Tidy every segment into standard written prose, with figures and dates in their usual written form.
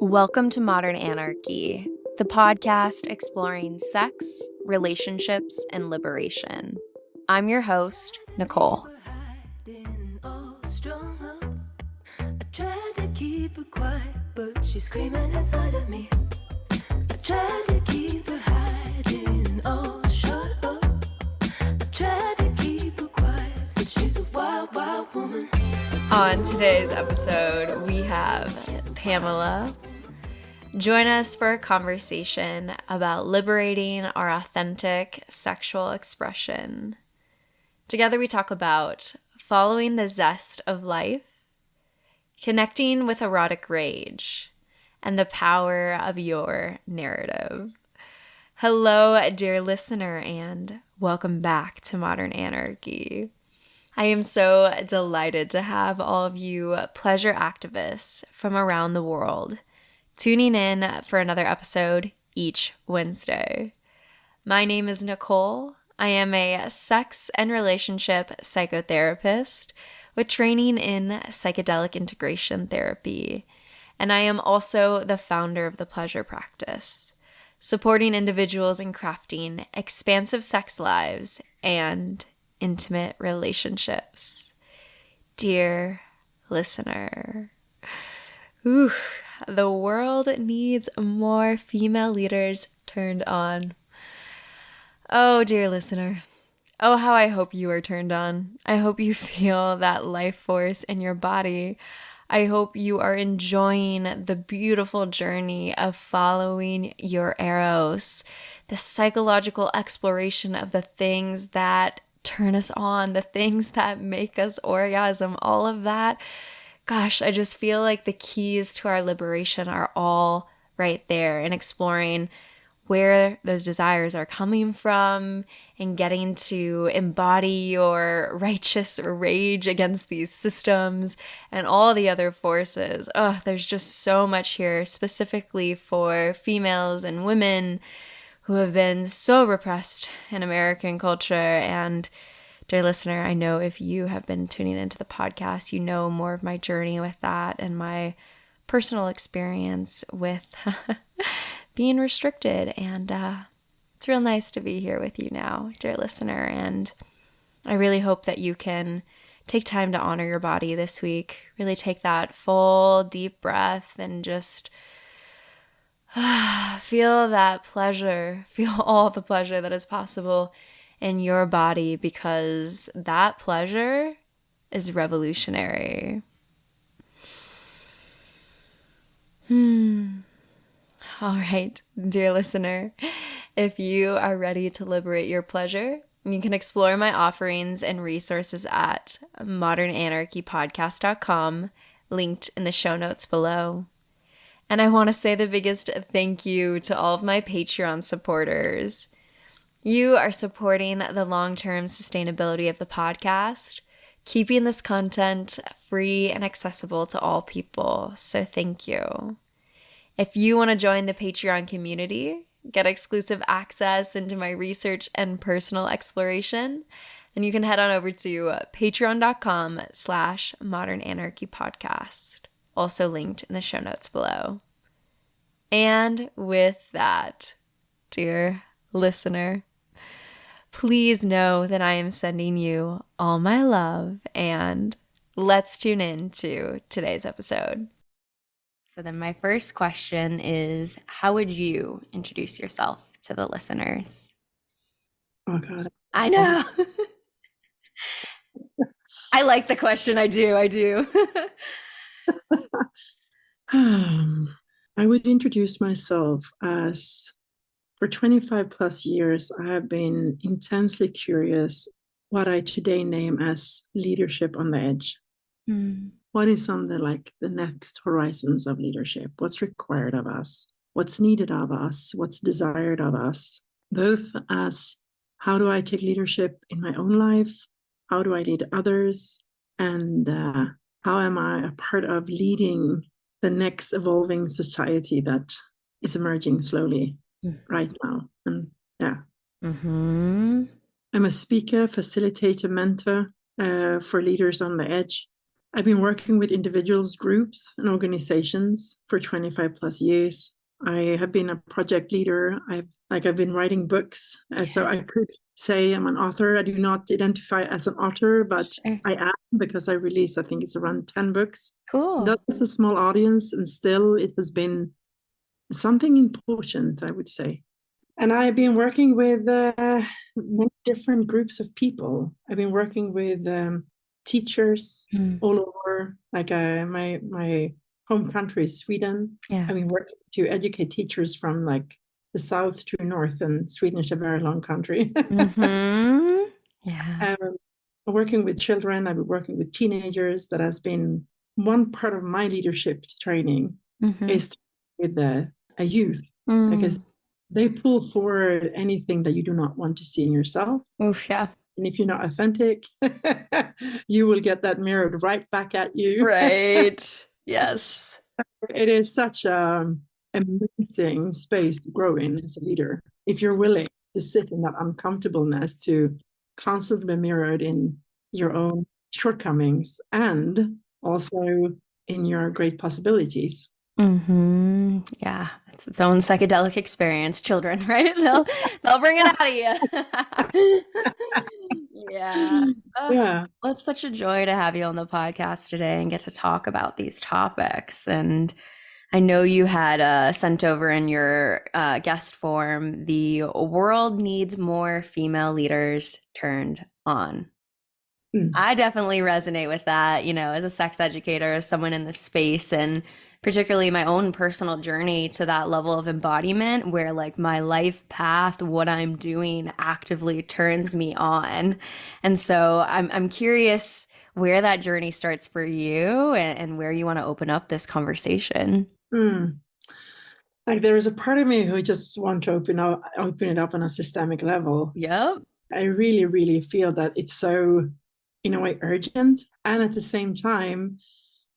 Welcome to Modern Anarchy, the podcast exploring sex, relationships, and liberation. I'm your host, Nicole. I tried to keep her quiet, but she's screaming inside of me. I tried to keep her hiding, oh, shut up. I tried to keep her quiet, but she's a wild, wild woman. On today's episode, we have Pamela. Join us for a conversation about liberating our authentic sexual expression. Together we talk about following the zest of life, connecting with erotic rage, and the power of your narrative. Hello, dear listener, and welcome back to Modern Anarchy. I am so delighted to have all of you pleasure activists from around the world tuning in for another episode each Wednesday. My name is Nicole. I am a sex and relationship psychotherapist with training in psychedelic integration therapy, and I am also the founder of the Pleasure Practice, supporting individuals in crafting expansive sex lives and intimate relationships. Dear listener, the world needs more female leaders turned on. Oh, dear listener. Oh, how I hope you are turned on. I hope you feel that life force in your body. I hope you are enjoying the beautiful journey of following your eros, the psychological exploration of the things that turn us on, the things that make us orgasm, all of that. Gosh, I just feel like the keys to our liberation are all right there, and exploring where those desires are coming from and getting to embody your righteous rage against these systems and all the other forces. Oh, there's just so much here specifically for females and women who have been so repressed in American culture. And dear listener, I know if you have been tuning into the podcast, you know more of my journey with that and my personal experience with being restricted. And it's real nice to be here with you now, dear listener. And I really hope that you can take time to honor your body this week. Really take that full, deep breath and just feel that pleasure, feel all the pleasure that is possible in your body, because that pleasure is revolutionary. All right, dear listener, if you are ready to liberate your pleasure, you can explore my offerings and resources at modernanarchypodcast.com, linked in the show notes below. And I want to say the biggest thank you to all of my Patreon supporters. You are supporting the long-term sustainability of the podcast, keeping this content free and accessible to all people. So thank you. If you want to join the Patreon community, get exclusive access into my research and personal exploration, then you can head on over to patreon.com/modernanarchypodcast, also linked in the show notes below. And with that, dear listener, please know that I am sending you all my love, and let's tune in to today's episode. So then my first question is, how would you introduce yourself to the listeners? Oh, God. I know. I like the question. I do. I would introduce myself as, for 25 plus years, I have been intensely curious what I today name as leadership on the edge. What is on the next horizons of leadership? What's required of us? What's needed of us? What's desired of us? Both as, how do I take leadership in my own life? How do I lead others? And how am I a part of leading the next evolving society that is emerging slowly right now? And yeah. I'm a speaker, facilitator, mentor for leaders on the edge. I've been working with individuals, groups, and organizations for 25 plus years. I have been a project leader. I've been writing books. So I could say I'm an author. I do not identify as an author, but Sure. I am, because I released, I think it's around 10 books. Cool. That's a small audience, and still it has been something important, I would say. And I've been working with many different groups of people. I've been working with teachers all over, like my home country is Sweden. Yeah. I've been working to educate teachers from like the south to north, and Sweden is a very long country. Mm-hmm. Yeah. Working with children, I've been working with teenagers. That has been one part of my leadership training, is with a youth, because they pull forward anything that you do not want to see in yourself. Oof, yeah. And if you're not authentic, you will get that mirrored right back at you. Right. Yes. It is such an amazing space to grow in as a leader. If you're willing to sit in that uncomfortableness, to constantly be mirrored in your own shortcomings and also in your great possibilities. Yeah, it's its own psychedelic experience, children, right? They'll bring it out of you. Yeah. Yeah. Well, it's such a joy to have you on the podcast today and get to talk about these topics. And I know you had sent over in your guest form, the world needs more female leaders turned on. I definitely resonate with that, as a sex educator, as someone in this space, and particularly my own personal journey to that level of embodiment where like my life path, what I'm doing actively turns me on. And so I'm curious where that journey starts for you and where you want to open up this conversation. Like there is a part of me who just want to open it up on a systemic level. Yep. I really, really feel that it's so, in a way, urgent. And at the same time,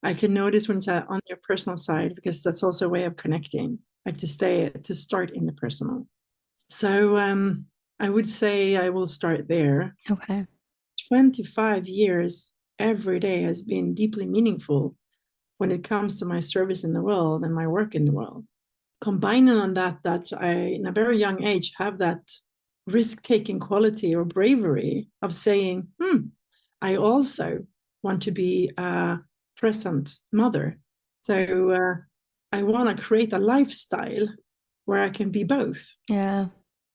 I can notice when it's on your personal side, because that's also a way of connecting, like to start in the personal. So I would say I will start there. Okay. 25 years, every day has been deeply meaningful when it comes to my service in the world and my work in the world. Combining on that I, in a very young age, have that risk-taking quality or bravery of saying, I also want to be a present mother. So I want to create a lifestyle where I can be both. Yeah.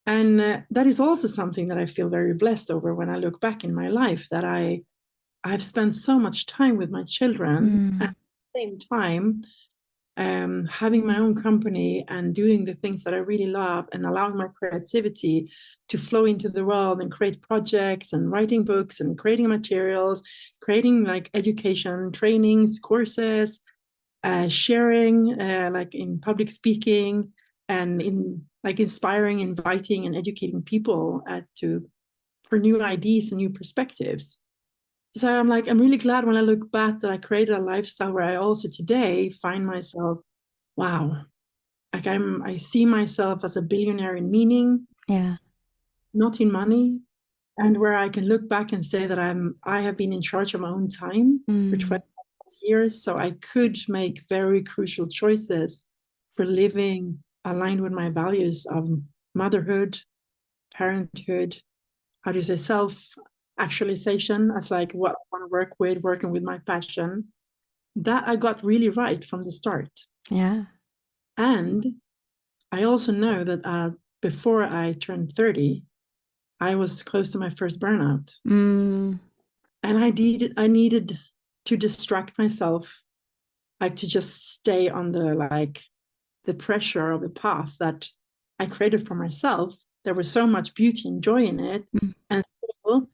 And that is also something that I feel very blessed over when I look back in my life, that I've spent so much time with my children, and at the same time having my own company and doing the things that I really love, and allowing my creativity to flow into the world and create projects and writing books and creating materials, creating like education, trainings, courses, sharing like in public speaking, and in like inspiring, inviting and educating people for new ideas and new perspectives. So I'm really glad when I look back that I created a lifestyle where I also today find myself, wow, like I see myself as a billionaire in meaning, not in money, and where I can look back and say that I have been in charge of my own time for 20 years, so I could make very crucial choices for living aligned with my values of motherhood, parenthood, how do you say, self-actualization, as like what I want to work with, working with my passion. That I got really right from the start. Yeah. And I also know that before I turned 30, I was close to my first burnout. And I needed to distract myself, like to just stay on the pressure of the path that I created for myself. There was so much beauty and joy in it, and still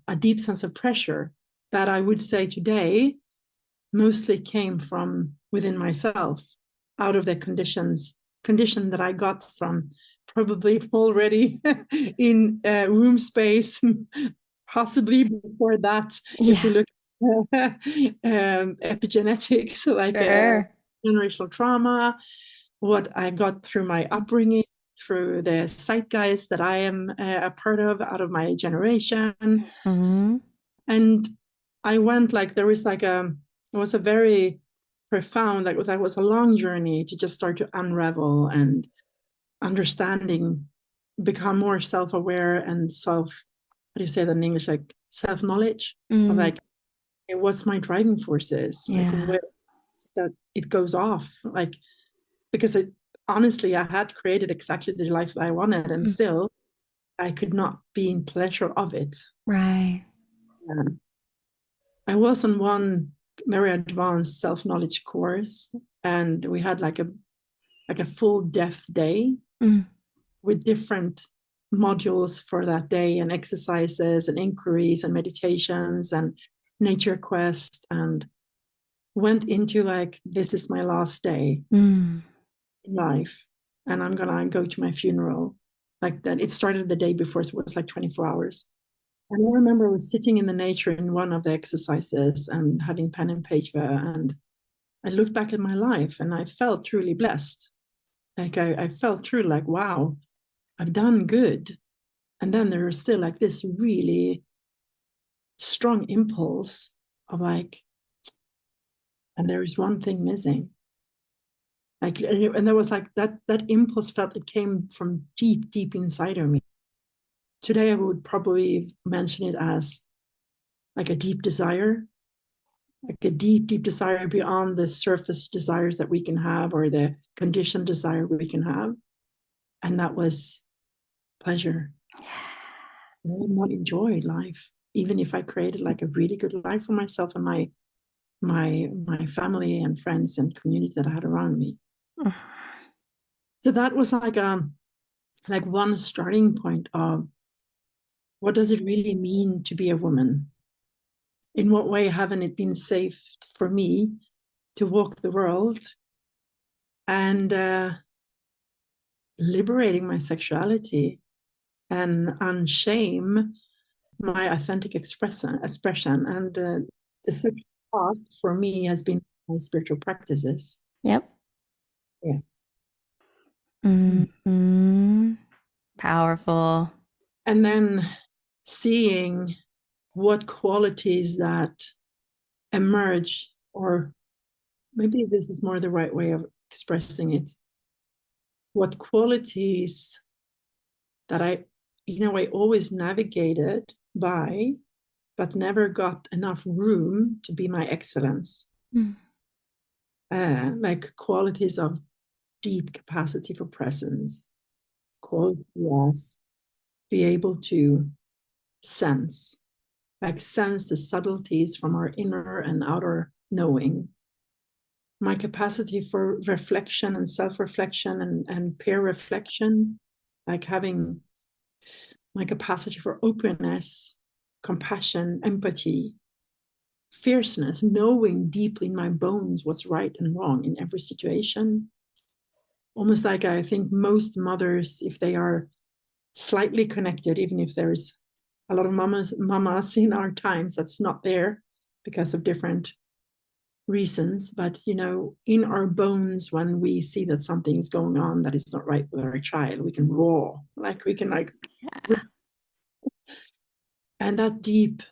a deep sense of pressure that I would say today mostly came from within myself, out of the condition that I got from probably already in womb space, possibly before that, if we look at epigenetics, like generational trauma, what I got through my upbringing, through the zeitgeist that I am a part of, out of my generation. And I went there was It was a very profound, like that was a long journey to just start to unravel and understanding, become more self-aware and how do you say that in English, like self-knowledge of like, hey, what's my driving forces? Like where that it goes off, like, because honestly, I had created exactly the life that I wanted, and still I could not be in pleasure of it. Right. I was on one very advanced self-knowledge course, and we had like a full depth day with different modules for that day, and exercises and inquiries and meditations and nature quest, and went into like, this is my last day in life, and I'm gonna go to my funeral. Like that, it started the day before, so it was like 24 hours. And I remember I was sitting in the nature in one of the exercises and having pen and paper, and I looked back at my life and I felt truly blessed. Like I felt truly like, wow, I've done good. And then there was still like this really strong impulse of like, and there is one thing missing. Like, and there was like that impulse felt, it came from deep, deep inside of me. Today I would probably mention it as like a deep desire, like a deep, deep desire beyond the surface desires that we can have, or the conditioned desire we can have. And that was pleasure. I not enjoyed life, even if I created like a really good life for myself and my family and friends and community that I had around me. So that was like one starting point of what does it really mean to be a woman? In what way haven't it been safe for me to walk the world and liberating my sexuality and unshame my authentic expression? And the sexual path for me has been my spiritual practices. Yep. Yeah. Powerful. And then seeing what qualities that emerge, or maybe this is more the right way of expressing it, what qualities that I, in a way, always navigated by, but never got enough room to be my excellence. Like qualities of deep capacity for presence, quality as be able to sense, like sense the subtleties from our inner and outer knowing. My capacity for reflection and self-reflection and peer reflection, like having my capacity for openness, compassion, empathy, fierceness, knowing deeply in my bones what's right and wrong in every situation. Almost like I think most mothers, if they are slightly connected, even if there's a lot of mamas in our times that's not there because of different reasons, but in our bones, when we see that something is going on that is not right with our child, we can roar, like we can and that deep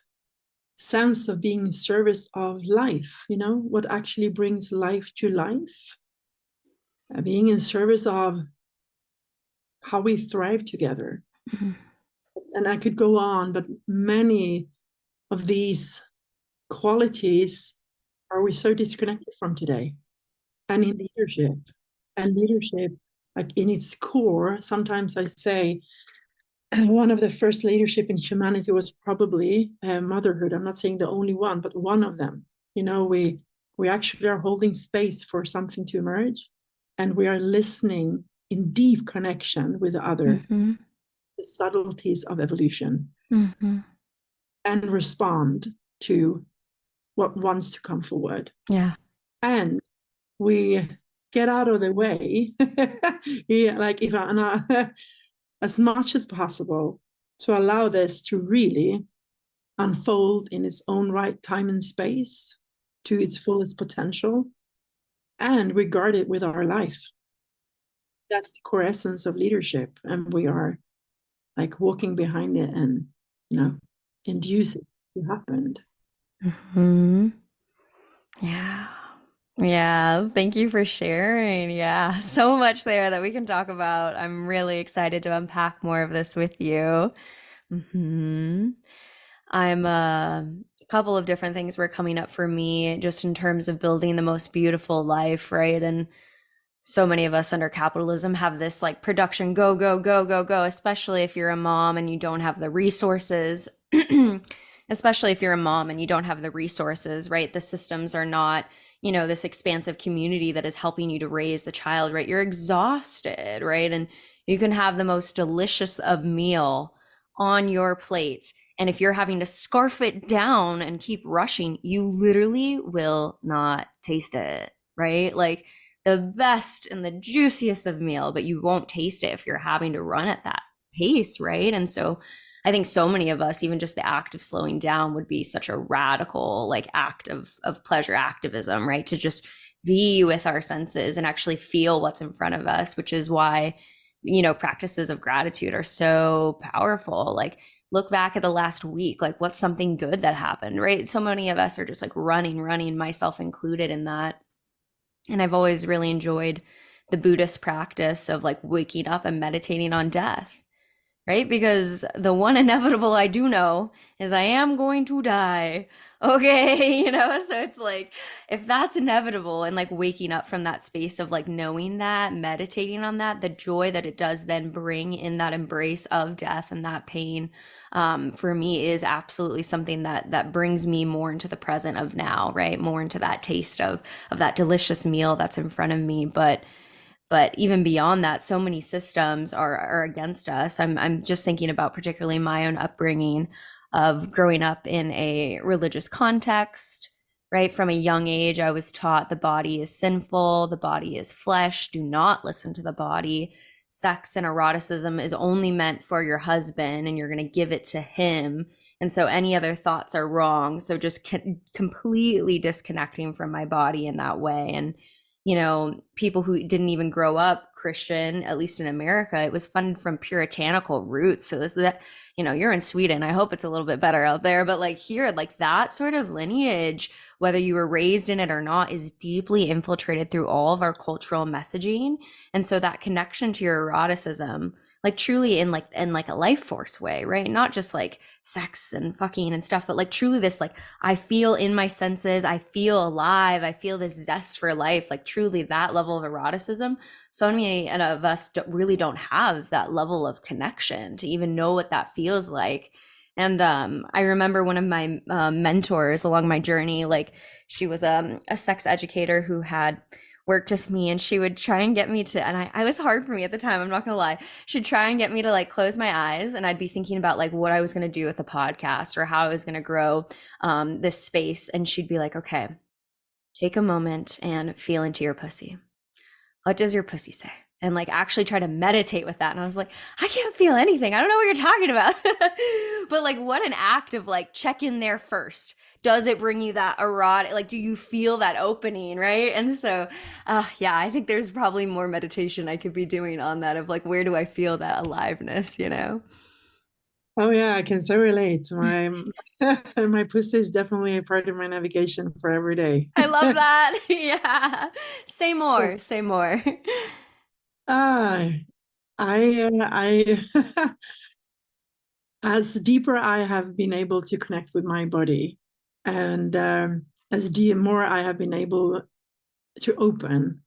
sense of being in service of life, what actually brings life to life, being in service of how we thrive together. And I could go on, but many of these qualities are we so disconnected from today. And in leadership, like in its core, sometimes I say one of the first leadership in humanity was probably motherhood. I'm not saying the only one, but one of them. We actually are holding space for something to emerge, and we are listening in deep connection with the other, the subtleties of evolution, and respond to what wants to come forward. Yeah. And we get out of the way, like if as much as possible, to allow this to really unfold in its own right time and space to its fullest potential, and regard it with our life. That's the core essence of leadership, and we are like walking behind it and induce it to happen. Yeah. Yeah. Thank you for sharing. Yeah. So much there that we can talk about. I'm really excited to unpack more of this with you. Hmm. I'm a couple of different things were coming up for me just in terms of building the most beautiful life, right? And so many of us under capitalism have this like production go, go, go, go, go, especially if you're a mom and you don't have the resources. Especially if you're a mom and you don't have the resources, right? The systems are not, this expansive community that is helping you to raise the child, right? You're exhausted, right? And you can have the most delicious of meal on your plate. And if you're having to scarf it down and keep rushing, you literally will not taste it, right? Like the best and the juiciest of meal, but you won't taste it if you're having to run at that pace, right? And so I think so many of us, even just the act of slowing down would be such a radical like act of pleasure activism, right? To just be with our senses and actually feel what's in front of us, which is why, practices of gratitude are so powerful. Like look back at the last week, like what's something good that happened, right? So many of us are just like running, myself included in that. And I've always really enjoyed the Buddhist practice of like waking up and meditating on death, right? Because the one inevitable I do know is I am going to die. Okay, so it's like if that's inevitable and like waking up from that space of like knowing that, meditating on that, the joy that it does then bring in that embrace of death and that pain, for me is absolutely something that brings me more into the present of now, right? More into that taste of that delicious meal that's in front of me. But even beyond that, so many systems are against us. I'm just thinking about particularly my own upbringing of growing up in a religious context, right? From a young age, I was taught the body is sinful, the body is flesh, do not listen to the body. Sex and eroticism is only meant for your husband and you're going to give it to him. And so any other thoughts are wrong. So just completely disconnecting from my body in that way. And people who didn't even grow up Christian, at least in America, it was funded from puritanical roots. So you're in Sweden. I hope it's a little bit better out there, but like here, like that sort of lineage, whether you were raised in it or not, is deeply infiltrated through all of our cultural messaging. And so that connection to your eroticism, like truly in like a life force way, right? Not just like sex and fucking and stuff, but like truly this like I feel in my senses, I feel alive, I feel this zest for life, like truly that level of eroticism. So many of us really don't have that level of connection to even know what that feels like. And I remember one of my mentors along my journey, like she was a sex educator who had worked with me, and she would try and get me to, and I was hard for me at the time, I'm not gonna lie. She'd try and get me to like close my eyes, and I'd be thinking about like what I was gonna do with the podcast or how I was gonna grow this space. And she'd be like, okay, take a moment and feel into your pussy. What does your pussy say? And like actually try to meditate with that. And I was like, I can't feel anything. I don't know what you're talking about. But like, what an act of like check in there first. Does it bring you that erotic? Like, do you feel that opening? Right. And so, yeah, I think there's probably more meditation I could be doing on that of like, where do I feel that aliveness? Oh yeah, I can so relate. My my pussy is definitely a part of my navigation for every day. I love that. Yeah. Say more. Say more. Ah, I as deeper I have been able to connect with my body, and as the more I have been able to open,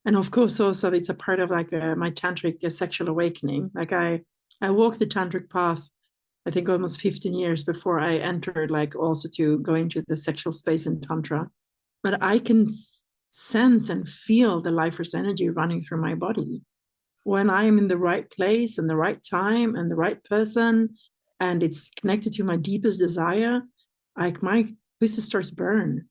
and of course also it's a part of like my tantric sexual awakening. Like I walked the tantric path, I think almost 15 years before I entered like also to go into the sexual space in tantra. But I can sense and feel the life force energy running through my body when I am in the right place and the right time and the right person, and it's connected to my deepest desire. Like my pussy starts burn,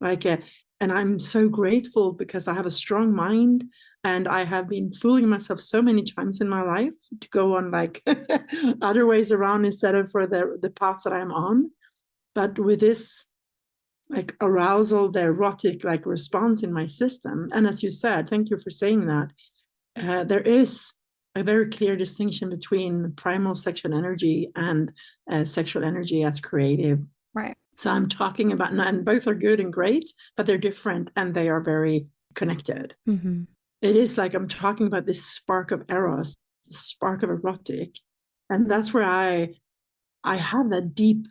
like and I'm so grateful because I have a strong mind, and I have been fooling myself so many times in my life to go on like other ways around instead of for the path that I'm on. But with this like arousal, the erotic like response in my system, and as you said, thank you for saying that, there is a very clear distinction between primal sexual energy and sexual energy as creative. Right. So I'm talking about, and both are good and great, but they're different and they are very connected. Mm-hmm. It is like I'm talking about this spark of eros, the spark of erotic. And that's where I have that deep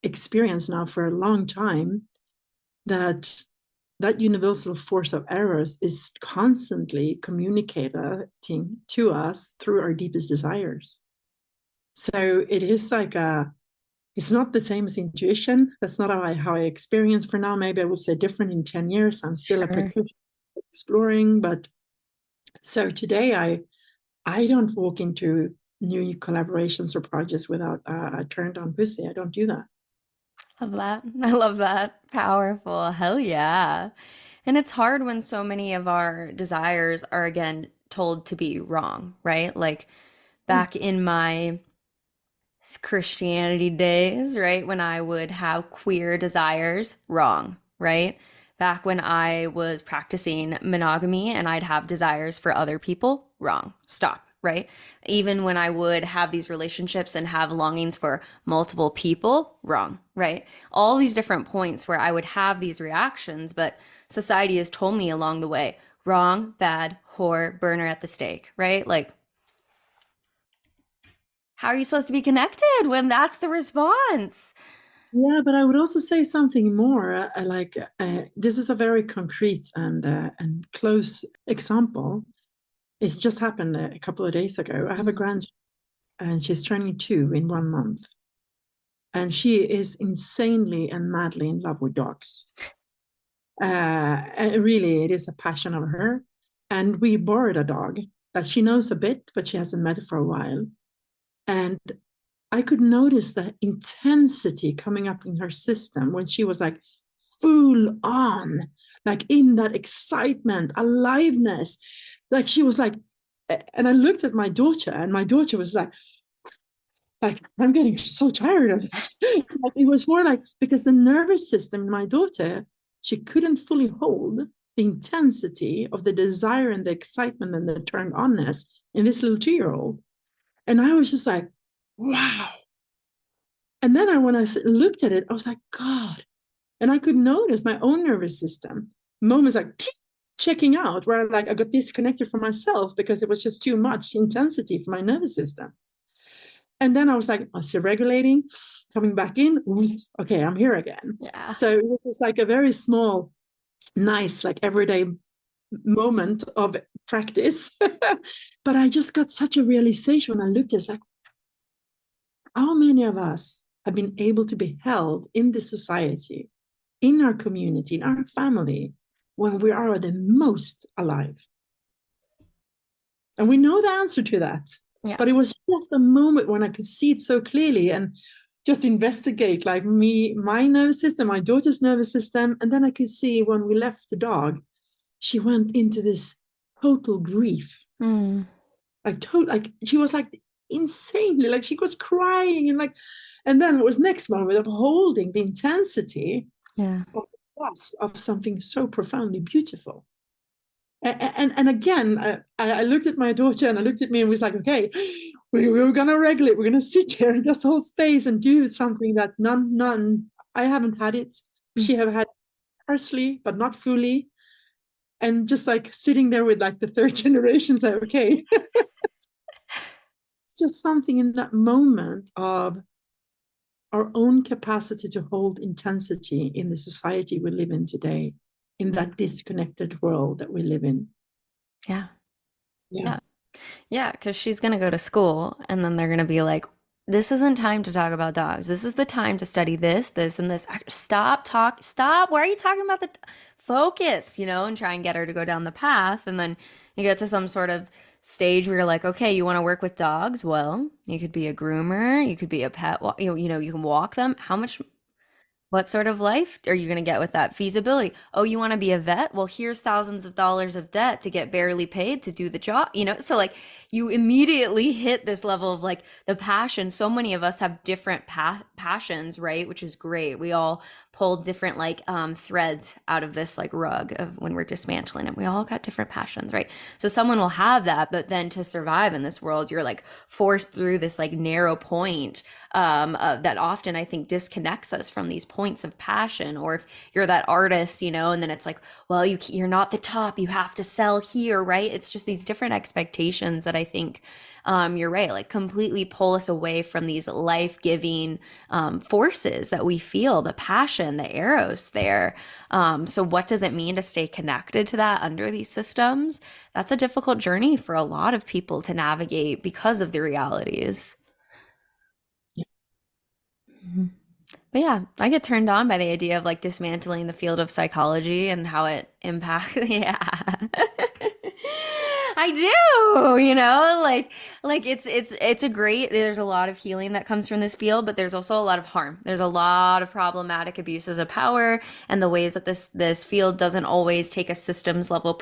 experience now for a long time, that that universal force of eros is constantly communicating to us through our deepest desires. So it is like it's not the same as intuition. That's not how I experience for now. Maybe I would say different in 10 years. I'm still a Sure. practitioner exploring, but so today I don't walk into new collaborations or projects without a turned on pussy. I don't do that. Love that. I love that. Powerful. Hell yeah. And it's hard when so many of our desires are again told to be wrong, right? Like back in my Christianity days, right? When I would have queer desires, wrong, right? Back when I was practicing monogamy and I'd have desires for other people, wrong, stop, right? Even when I would have these relationships and have longings for multiple people, wrong, right? All these different points where I would have these reactions, but society has told me along the way, wrong, bad, whore, burner at the stake, right? Like, how are you supposed to be connected when that's the response? Yeah, but I would also say something more. This is a very concrete and close example. It just happened a couple of days ago. I have a Mm. grandchild, and she's turning 2 in 1 month, and she is insanely and madly in love with dogs. Really, it is a passion of her. And we borrowed a dog that she knows a bit, but she hasn't met for a while. And I could notice the intensity coming up in her system when she was like full on, like in that excitement, aliveness. Like she was like, and I looked at my daughter, and my daughter was like I'm getting so tired of this. Like, it was more like because the nervous system in my daughter, she couldn't fully hold the intensity of the desire and the excitement and the turned onness in this little 2-year-old. And I was just like, wow. And then when I looked at it, I was like, God. And I could notice my own nervous system moments like checking out, where like I got disconnected from myself because it was just too much intensity for my nervous system. And then I was like, regulating, coming back in. Okay, I'm here again. Yeah. So it was just like a very small, nice, like everyday moment of practice. But I just got such a realization when I looked at it. It's like, how many of us have been able to be held in this society, in our community, in our family, when we are the most alive? And we know the answer to that. Yeah. But it was just a moment when I could see it so clearly and just investigate like my nervous system, my daughter's nervous system. And then I could see when we left the dog, she went into this total grief. Mm. Like she was like insanely, like she was crying and then it was next moment of holding the intensity Yeah. of the loss of something so profoundly beautiful. And again, I looked at my daughter and I looked at me and was like, okay, we were going to regulate. We're going to sit here and just hold space and do something that none, I haven't had it. Mm. She have had partially, but not fully. And just like sitting there with like the third generation, say, okay, it's just something in that moment of our own capacity to hold intensity in the society we live in today, in that disconnected world that we live in. Yeah. Yeah. Yeah. Yeah. Because she's going to go to school and then they're going to be like, this isn't time to talk about dogs. This is the time to study this, this, and this. Stop. Why are you talking about focus, and try and get her to go down the path. And then you get to some sort of stage where you're like, okay, you want to work with dogs? Well, you could be a groomer, you could be a pet, you can walk them. What sort of life are you going to get with that feasibility? Oh, you want to be a vet? Well, here's thousands of dollars of debt to get barely paid to do the job, So like you immediately hit this level of like the passion. So many of us have different passions, right? Which is great. We all pulled different like threads out of this like rug of when we're dismantling it. We all got different passions, right? So someone will have that, but then to survive in this world, you're like forced through this like narrow point that often I think disconnects us from these points of passion. Or if you're that artist, you know, and then it's like, well, you're not the top, you have to sell here, right? It's just these different expectations that I think you're right, like completely pull us away from these life-giving forces that we feel, the passion, the eros there. So what does it mean to stay connected to that under these systems? That's a difficult journey for a lot of people to navigate because of the realities. Mhm. But yeah, I get turned on by the idea of like dismantling the field of psychology and how it impacts. Yeah. I do, you know, like it's a great, there's a lot of healing that comes from this field, but there's also a lot of harm. There's a lot of problematic abuses of power and the ways that this field doesn't always take a systems level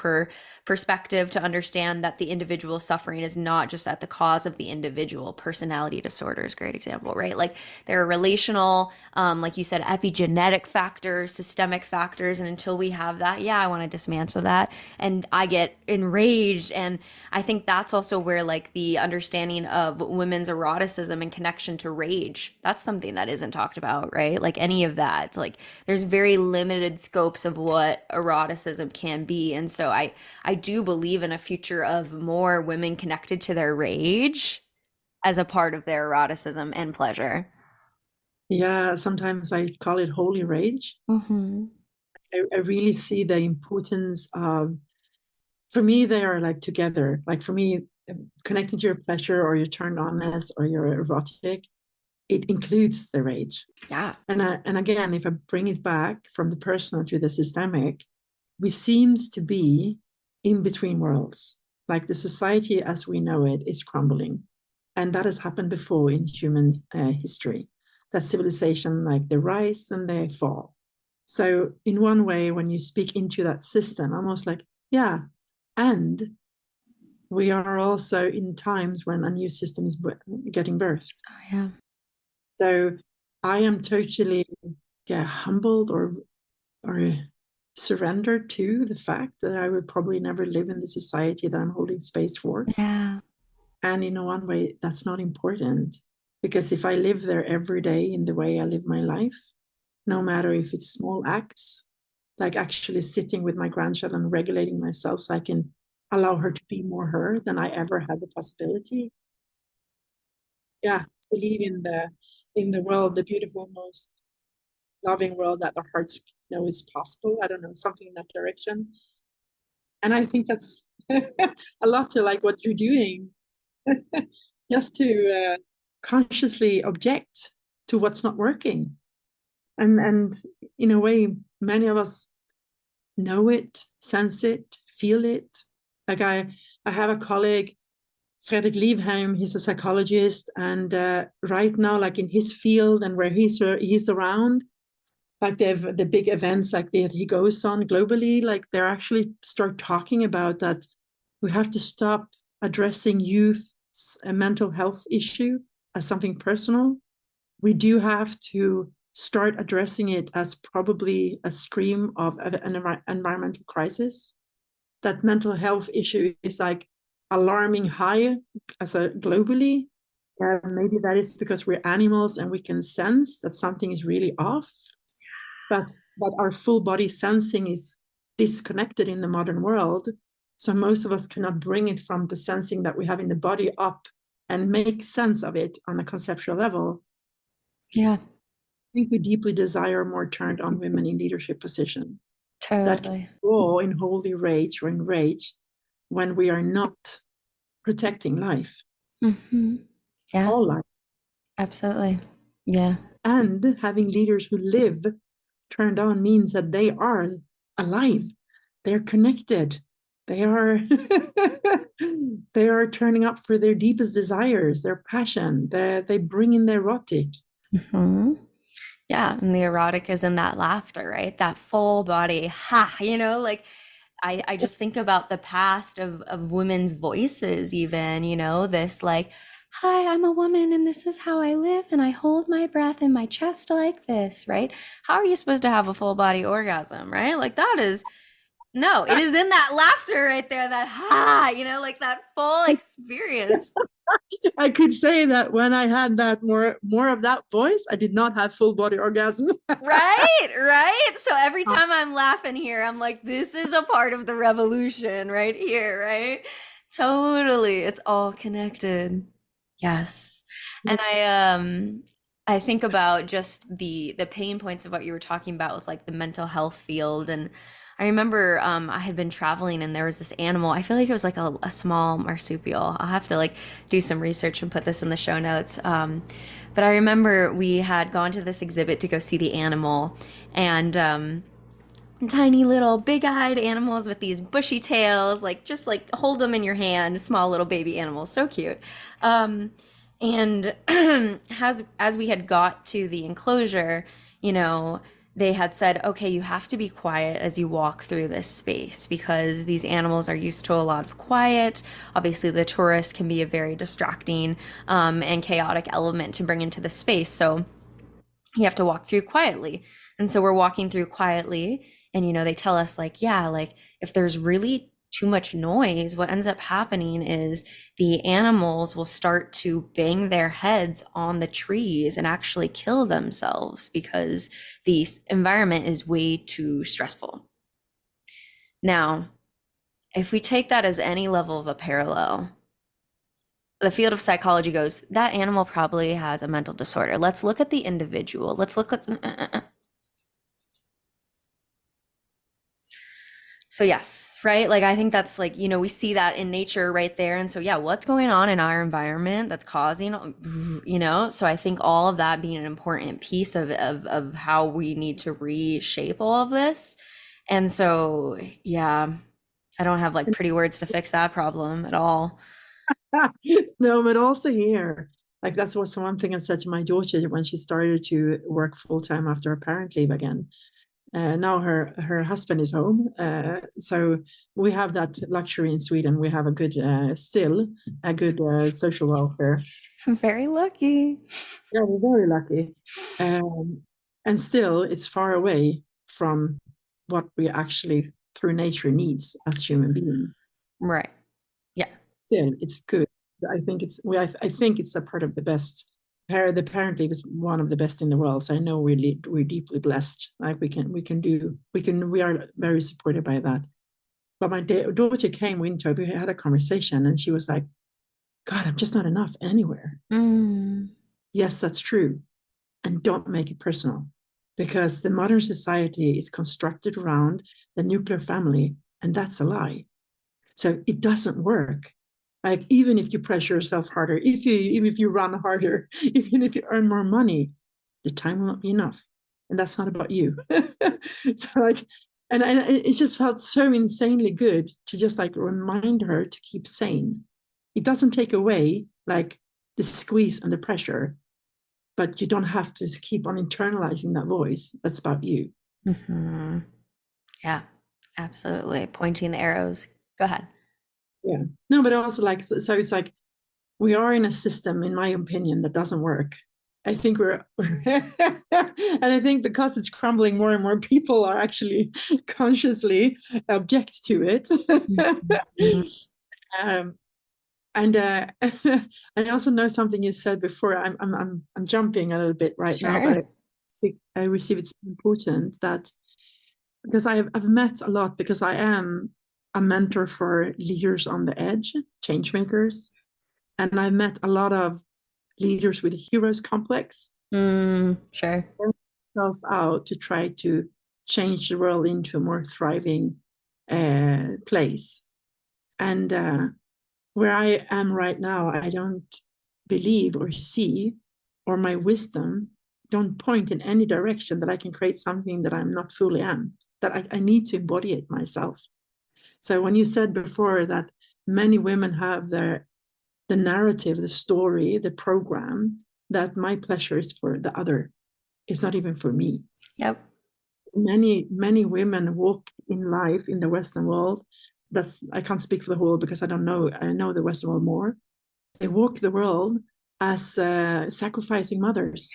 perspective to understand that the individual suffering is not just at the cause of the individual. Personality disorder is a great example, right? Like there are relational, like you said, epigenetic factors, systemic factors, and until we have that, yeah, I want to dismantle that, and I get enraged. And I think that's also where like the understanding of women's eroticism and connection to rage, that's something that isn't talked about, right? Like any of that, it's like there's very limited scopes of what eroticism can be. And so I do believe in a future of more women connected to their rage as a part of their eroticism and pleasure. Yeah, sometimes I call it holy rage. Mm-hmm. I really see the importance of, for me, they are like together. Like for me, connecting to your pleasure or your turned onness or your erotic, it includes the rage. Yeah. And again, if I bring it back from the personal to the systemic, we seems to be in between worlds. Like the society as we know it is crumbling. And that has happened before in human history. That civilization, like they rise and they fall. So in one way, when you speak into that system, almost like, yeah, and we are also in times when a new system is getting birthed. Oh, yeah. So I am totally, yeah, humbled or surrendered to the fact that I would probably never live in the society that I'm holding space for. Yeah. And in one way, that's not important, because if I live there every day in the way I live my life, no matter if it's small acts, like actually sitting with my grandchild and regulating myself so I can allow her to be more her than I ever had the possibility. Yeah, believe in the world, the beautiful, most loving world that our hearts know is possible. I don't know, something in that direction. And I think that's a lot to like what you're doing, just to consciously object to what's not working. And in a way, many of us know it, sense it, feel it. Like I have a colleague, Fredrik Livheim, he's a psychologist, and right now, like in his field and where he's around, like the big events like that he goes on globally, like they're actually start talking about that we have to stop addressing youth a mental health issue as something personal. We do have to start addressing it as probably a scream of an environmental crisis. That mental health issue is like alarming high as a globally. Maybe that is because we're animals and we can sense that something is really off, but our full body sensing is disconnected in the modern world. So most of us cannot bring it from the sensing that we have in the body up and make sense of it on a conceptual level. Yeah. I think we deeply desire more turned on women in leadership positions that can Totally. go in holy rage or in rage when we are not protecting life, Mm-hmm. Yeah, all life, absolutely. Yeah. and having leaders who live turned on means that they are alive, they're connected, they are they are turning up for their deepest desires, their passion, they bring in the erotic. Mm-hmm. Yeah, and the erotic is in that laughter, right? That full body, ha, you know, like I just think about the past of women's voices even, you know, this like hi, I'm a woman and this is how I live and I hold my breath in my chest like this, right? How are you supposed to have a full body orgasm, right? Like that is no, it is in that laughter right there, that ha, like that full experience. I could say that when I had that more of that voice, I did not have full body orgasm. Right, right. So every time I'm laughing here, I'm like, this is a part of the revolution right here, right? Totally. It's all connected. Yes. And I think about just the pain points of what you were talking about with like the mental health field. And I remember I had been traveling and there was this animal. I feel like it was like a small marsupial. I'll have to like do some research and put this in the show notes. But I remember we had gone to this exhibit to go see the animal, and tiny little big-eyed animals with these bushy tails, like just like hold them in your hand, small little baby animals, so cute. And as we had got to the enclosure, you know, they had said, okay, you have to be quiet as you walk through this space because these animals are used to a lot of quiet. Obviously, the tourist can be a very distracting and chaotic element to bring into the space. So you have to walk through quietly. And so we're walking through quietly. And, they tell us, like, yeah, like if there's really too much noise, what ends up happening is the animals will start to bang their heads on the trees and actually kill themselves because the environment is way too stressful. Now, if we take that as any level of a parallel, the field of psychology goes, that animal probably has a mental disorder. Let's look at the individual. Let's look at. So yes, right? Like I think that's like, we see that in nature right there. And so yeah, what's going on in our environment that's causing, so I think all of that being an important piece of how we need to reshape all of this. And so yeah, I don't have like pretty words to fix that problem at all. No, but also here, like that's what's one thing I said to my daughter when she started to work full time after her parent leave again. Now her husband is home, so we have that luxury in Sweden. We have a good still a good social welfare. I'm very lucky. Yeah, we're very lucky, and still it's far away from what we actually through nature needs as human beings. Right. Yeah. Still, it's good. I think it's I think it's a part of the best. The parent leave is one of the best in the world. So I know we're deeply blessed. Like we are very supported by that. But my daughter came winter. We had a conversation, and she was like, "God, I'm just not enough anywhere." Mm. Yes, that's true, and don't make it personal, because the modern society is constructed around the nuclear family, and that's a lie. So it doesn't work. Like even if you pressure yourself harder, even if you run harder, even if you earn more money, the time will not be enough, and that's not about you. So like, and it just felt so insanely good to just like remind her to keep sane. It doesn't take away like the squeeze and the pressure, but you don't have to keep on internalizing that voice. That's about you. Mm-hmm. Yeah, absolutely. Pointing the arrows. Go ahead. Yeah. No, but also like so it's like we are in a system, in my opinion, that doesn't work. I think and I think because it's crumbling, more and more people are actually consciously object to it. Mhm. um, and I also know something you said before. I'm jumping a little bit right now, but Sure. I think I receive it's important that because I've met a lot because I am a mentor for leaders on the edge, change makers, and I met a lot of leaders with a hero's complex Sure. self out to try to change the world into a more thriving place. And where I am right now, I don't believe or see, or my wisdom don't point in any direction that I can create something that I'm not fully am, that I need to embody it myself. So when you said before that many women have the narrative, the story, the program that my pleasure is for the other. It's not even for me. Yep. Many women walk in life in the Western world. That's I can't speak for the whole because I don't know. I know the Western world more. they walk the world as sacrificing mothers.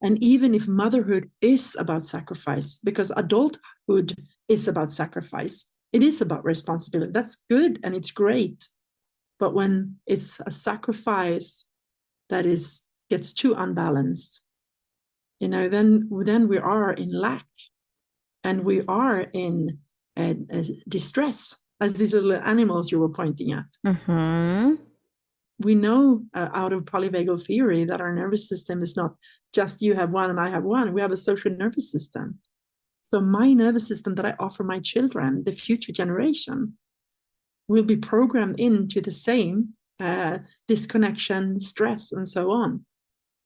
And even if motherhood is about sacrifice, because adulthood is about sacrifice, it is about responsibility. That's good and it's great. But when it's a sacrifice that gets too unbalanced, then we are in lack, and we are in distress, as these little animals you were pointing at. Mm-hmm. We know out of polyvagal theory that our nervous system is not just you have one and I have one. We have a social nervous system. So my nervous system that I offer my children, the future generation, will be programmed into the same disconnection, stress, and so on.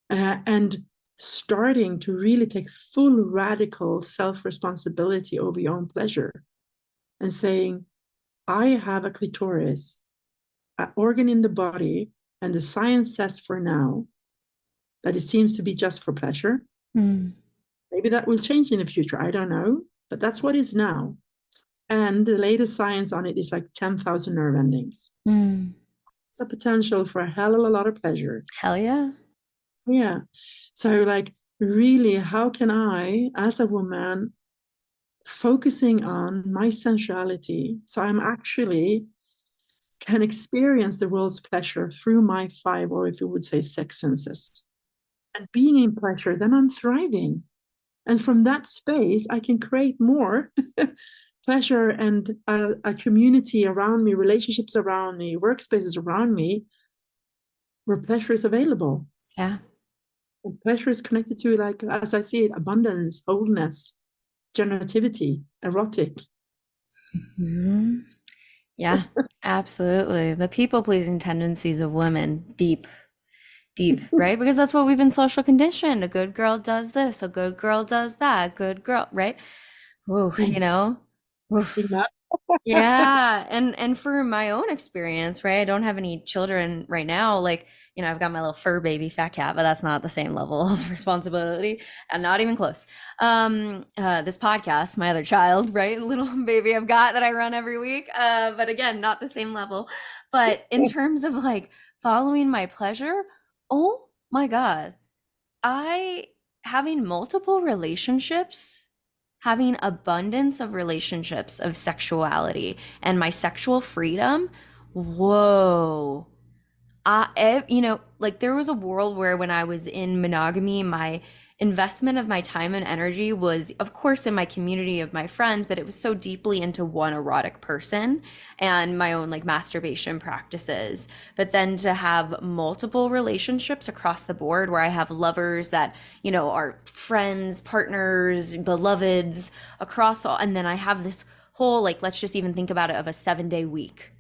And starting to really take full radical self-responsibility over your own pleasure and saying, I have a clitoris, an organ in the body, and the science says for now that it seems to be just for pleasure. Mm. Maybe that will change in the future. I don't know, but that's what is now. And the latest science on it is like 10,000 nerve endings. Mm. It's a potential for a hell of a lot of pleasure. Hell yeah. Yeah. So like, really, how can I, as a woman, focusing on my sensuality, so I'm actually can experience the world's pleasure through my five, or if you would say, sex senses, and being in pleasure, then I'm thriving. And from that space, I can create more pleasure and a community around me, relationships around me, workspaces around me, where pleasure is available. Yeah. And pleasure is connected to, like, as I see it, abundance, wholeness, generativity, erotic. Mm-hmm. Yeah, absolutely. The people-pleasing tendencies of women, deep, right? Because that's what we've been social conditioned. A good girl does this, a good girl does that, good girl, right? Ooh, Oof. Yeah. Yeah, and for my own experience, right? I don't have any children right now. Like, I've got my little fur baby fat cat, but that's not the same level of responsibility, and not even close. This podcast, my other child, right? Little baby I've got that I run every week. But again, not the same level. But in terms of like following my pleasure, oh my God, I having multiple relationships, having abundance of relationships of sexuality and my sexual freedom. Whoa. Like there was a world where when I was in monogamy, my investment of my time and energy was, of course, in my community of my friends, but it was so deeply into one erotic person and my own like masturbation practices. But then to have multiple relationships across the board where I have lovers that, are friends, partners, beloveds across all, and then I have this whole, like, let's just even think about it of a 7-day week.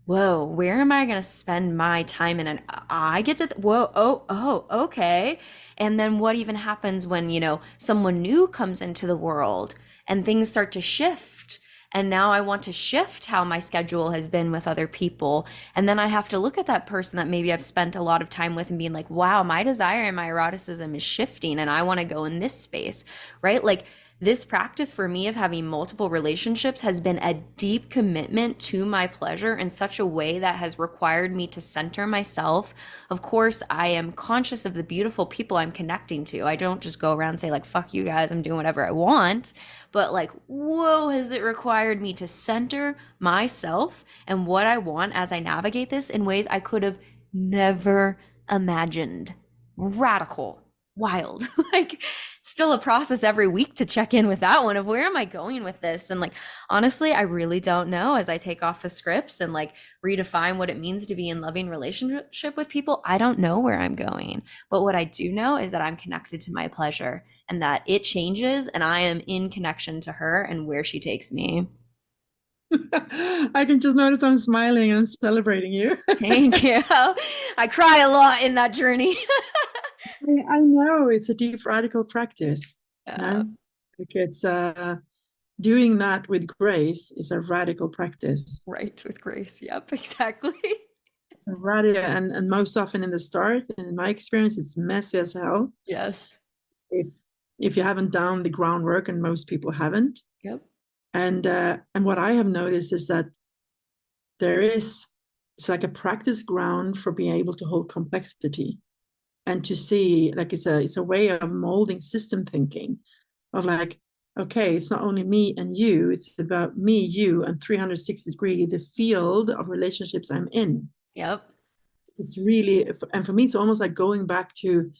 Whoa, where am I going to spend my time? And I get to, whoa, okay. And then what even happens when, someone new comes into the world and things start to shift? And now I want to shift how my schedule has been with other people. And then I have to look at that person that maybe I've spent a lot of time with and being like, wow, my desire and my eroticism is shifting and I want to go in this space, right? Like, this practice for me of having multiple relationships has been a deep commitment to my pleasure in such a way that has required me to center myself. Of course, I am conscious of the beautiful people I'm connecting to. I don't just go around and say like, fuck you guys, I'm doing whatever I want. But like, whoa, has it required me to center myself and what I want as I navigate this in ways I could have never imagined. Radical, wild. Like, still a process every week to check in with that one of where am I going with this? And like, honestly, I really don't know as I take off the scripts and like redefine what it means to be in loving relationship with people. I don't know where I'm going, but what I do know is that I'm connected to my pleasure and that it changes and I am in connection to her and where she takes me. I can just notice I'm smiling and celebrating you. Thank you. I cry a lot in that journey. I know it's a deep radical practice. Yeah. Like it's doing that with grace is a radical practice. Right, with grace. Yep, exactly. It's a radical, and most often in the start, in my experience, it's messy as hell. Yes. If you haven't done the groundwork, and most people haven't. Yep. And what I have noticed is that there is it's like a practice ground for being able to hold complexity and to see, like, it's a way of molding system thinking of like, okay, it's not only me and you, it's about me, you, and 360 degree, the field of relationships I'm in. Yep. It's really, and for me, it's almost like going back to,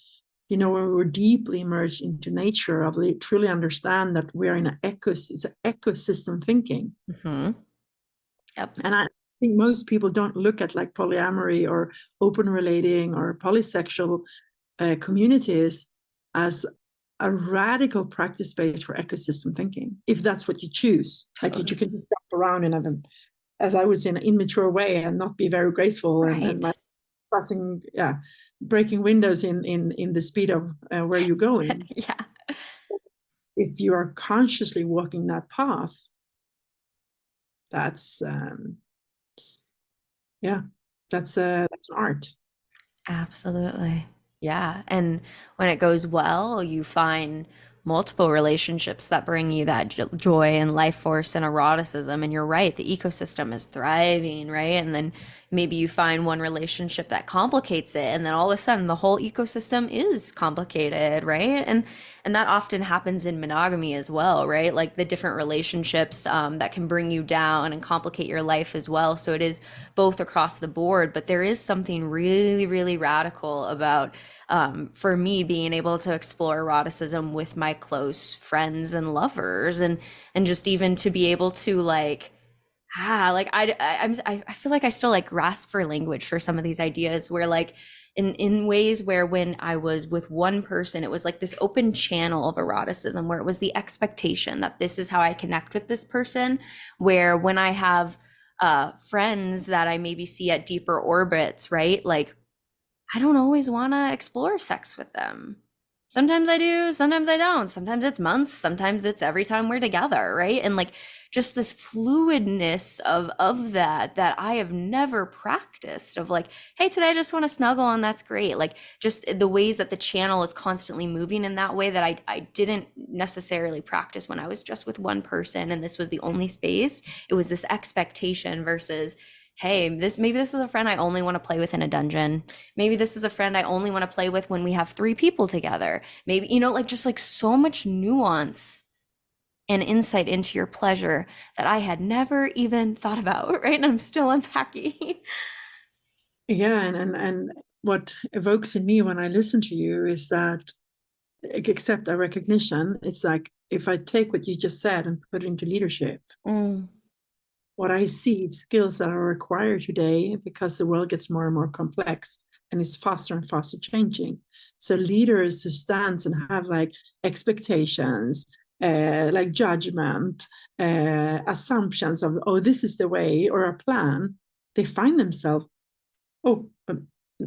when we were deeply immersed into nature, of truly understand that we're in it's an ecosystem thinking. Mm-hmm. Yep. And I think most people don't look at like polyamory or open relating or polysexual communities as a radical practice space for ecosystem thinking, if that's what you choose. Totally. Like you can just jump around in them, as I would say, in an immature way and not be very graceful and like passing, breaking windows in the speed of where you're going. Yeah. If you are consciously walking that path, that's that's an art. Absolutely. Yeah. And when it goes well, you find multiple relationships that bring you that joy and life force and eroticism. And you're right, the ecosystem is thriving, right? And then maybe you find one relationship that complicates it, and then all of a sudden the whole ecosystem is complicated, right? And that often happens in monogamy as well, right? Like the different relationships that can bring you down and complicate your life as well. So it is both across the board, but there is something really, really radical about, for me, being able to explore eroticism with my close friends and lovers, and just even to be able to like, like I feel like I still like grasp for language for some of these ideas, where like in ways where when I was with one person, it was like this open channel of eroticism, where it was the expectation that this is how I connect with this person. Where when I have friends that I maybe see at deeper orbits, right? Like I don't always want to explore sex with them. Sometimes I do, sometimes I don't. Sometimes it's months, sometimes it's every time we're together, right? And like just this fluidness of that I have never practiced, of like, hey, today I just want to snuggle and that's great. Like just the ways that the channel is constantly moving in that way that I didn't necessarily practice when I was just with one person and this was the only space. It was this expectation versus, hey, maybe this is a friend I only want to play with in a dungeon. Maybe this is a friend I only want to play with when we have 3 people together. Maybe, like just like so much nuance and insight into your pleasure that I had never even thought about, right? And I'm still unpacking. Yeah, and what evokes in me when I listen to you is that, except a recognition, it's like if I take what you just said and put it into leadership, what I see is skills that are required today because the world gets more and more complex and it's faster and faster changing. So leaders who stands and have like expectations, like judgment, assumptions of, oh, this is the way, or a plan, they find themselves, oh,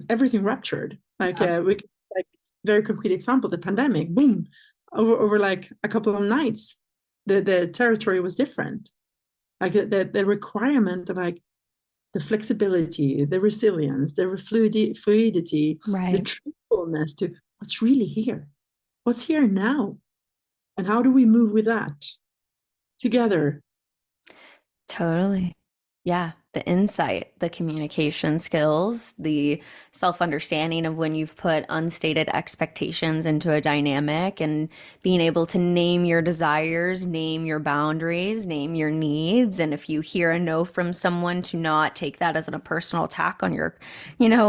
everything ruptured. Like like very concrete example, the pandemic, boom, over like a couple of nights, the territory was different. Like the requirement of like the flexibility, the resilience, the fluidity, the Right. truthfulness to what's really here, what's here now, and how do we move with that together. Totally. Yeah, the insight, the communication skills, the self-understanding of when you've put unstated expectations into a dynamic, and being able to name your desires, name your boundaries, name your needs. And if you hear a no from someone, to not take that as a personal attack on your,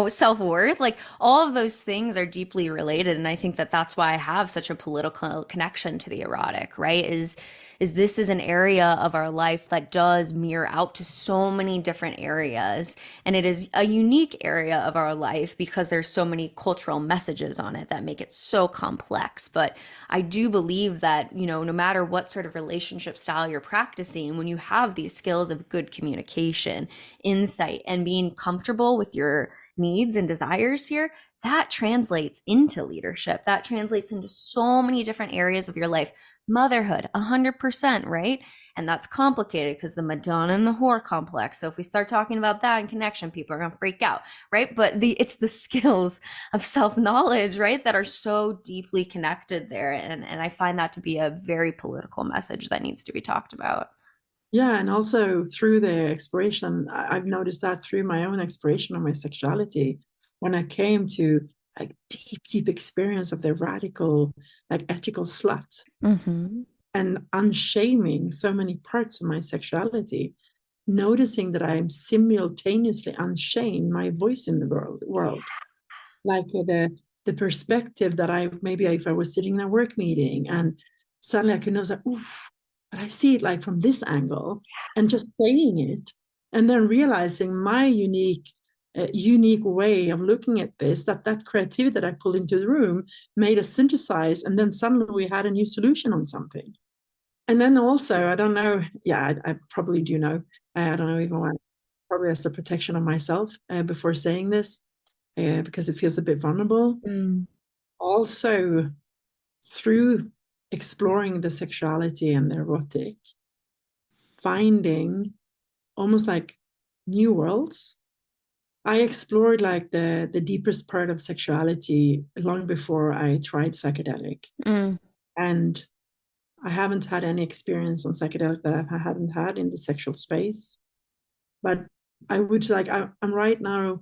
self-worth. Like all of those things are deeply related. And I think that that's why I have such a political connection to the erotic, right? Is this is an area of our life that does mirror out to so many different areas. And it is a unique area of our life because there's so many cultural messages on it that make it so complex. But I do believe that, no matter what sort of relationship style you're practicing, when you have these skills of good communication, insight, and being comfortable with your needs and desires here, that translates into leadership. That translates into so many different areas of your life. Motherhood, 100%, right? And that's complicated because the Madonna and the whore complex. So if we start talking about that in connection, people are going to freak out, right? But it's the skills of self-knowledge, right, that are so deeply connected there. And I find that to be a very political message that needs to be talked about. Yeah, and also through the exploration, I've noticed that through my own exploration of my sexuality, when I came to like deep, deep experience of the radical, like ethical slut Mm-hmm. and unshaming so many parts of my sexuality, noticing that I'm simultaneously unshamed my voice in the world. Like the perspective that I maybe if I was sitting in a work meeting and suddenly I could notice like, oof, but I see it like from this angle and just saying it and then realizing my unique way of looking at this, that creativity that I pulled into the room made us synthesize and then suddenly we had a new solution on something. And then also, I don't know, yeah, I probably do know. I don't know even why, probably as a protection of myself before saying this, because it feels a bit vulnerable. Mm. Also, through exploring the sexuality and the erotic, finding almost like new worlds. I explored like the deepest part of sexuality long before I tried psychedelic. Mm. And I haven't had any experience on psychedelic that I hadn't had in the sexual space. But I would like, I'm right now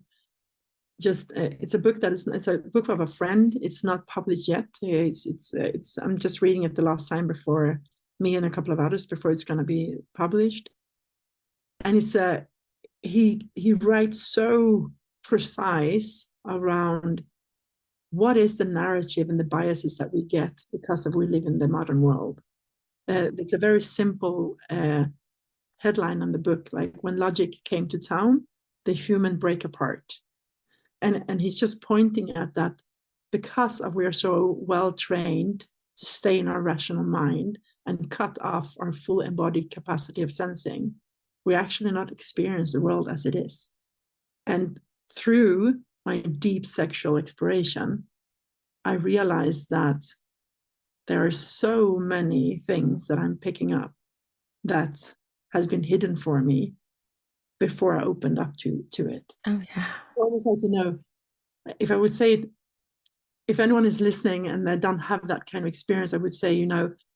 just it's a book that is it's a book of a friend. It's not published yet. It's I'm just reading it the last time before me and a couple of others before it's going to be published. And it's he writes so precise around what is the narrative and the biases that we get because of we live in the modern world. It's a very simple headline on the book, like when logic came to town, the human break apart. And he's just pointing at that because of we are so well trained to stay in our rational mind and cut off our full embodied capacity of sensing, we actually not experience the world as it is. And through my deep sexual exploration, I realized that there are so many things that I'm picking up that has been hidden for me before I opened up to it. Oh yeah. It's almost like, if I would say it, if anyone is listening and they don't have that kind of experience, I would say,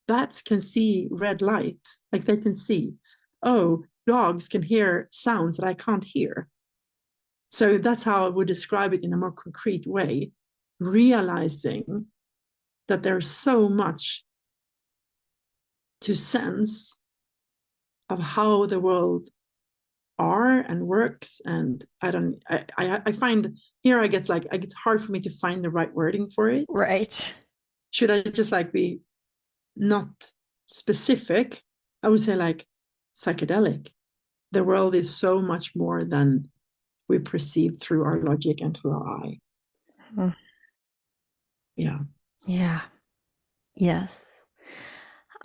bats can see red light, like they can see. Oh, dogs can hear sounds that I can't hear. So that's how I would describe it in a more concrete way, realizing that there's so much to sense of how the world are and works. And I find here I get it's hard for me to find the right wording for it. Right. Should I just like be not specific? I would say like psychedelic. The world is so much more than we perceive through our logic and through our eye. Mm. Yeah. Yeah. Yes.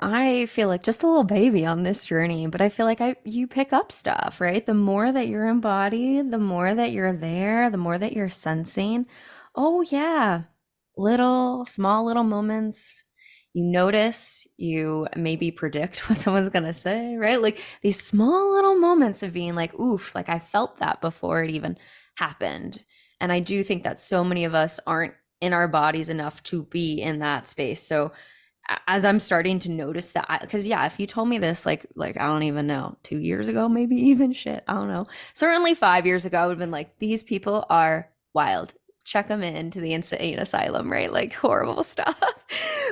I feel like just a little baby on this journey, but I feel like you pick up stuff, right? The more that you're embodied, the more that you're there, the more that you're sensing. Oh yeah. Little, small little moments. You notice, you maybe predict what someone's gonna say, right? Like these small little moments of being like, oof, like I felt that before it even happened. And I do think that so many of us aren't in our bodies enough to be in that space. So as I'm starting to notice that, because yeah, if you told me this like I don't even know, 2 years ago, maybe even shit, I don't know. Certainly 5 years ago, I would have been like, these people are wild. Check them into the insane asylum, right? Like horrible stuff.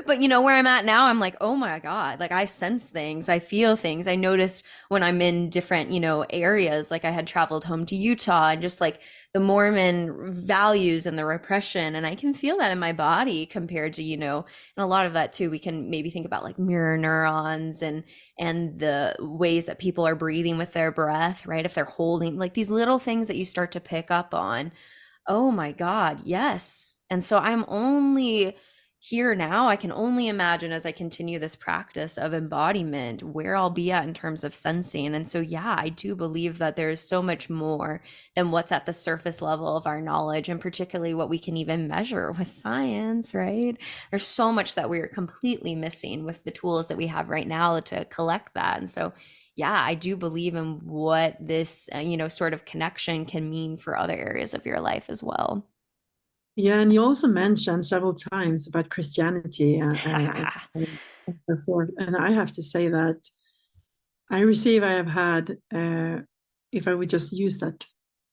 But where I'm at now, I'm like, oh my God, like I sense things, I feel things. I noticed when I'm in different, areas, like I had traveled home to Utah and just like the Mormon values and the repression. And I can feel that in my body compared to, and a lot of that too, we can maybe think about like mirror neurons and the ways that people are breathing with their breath, right? If they're holding like these little things that you start to pick up on. Oh my God, yes. And so I'm only here now. I can only imagine as I continue this practice of embodiment where I'll be at in terms of sensing. And so, yeah, I do believe that there is so much more than what's at the surface level of our knowledge, and particularly what we can even measure with science, right? There's so much that we're completely missing with the tools that we have right now to collect that. And so, yeah, I do believe in what this, sort of connection can mean for other areas of your life as well. Yeah, and you also mentioned several times about Christianity before, and I have to say that I have had, if I would just use that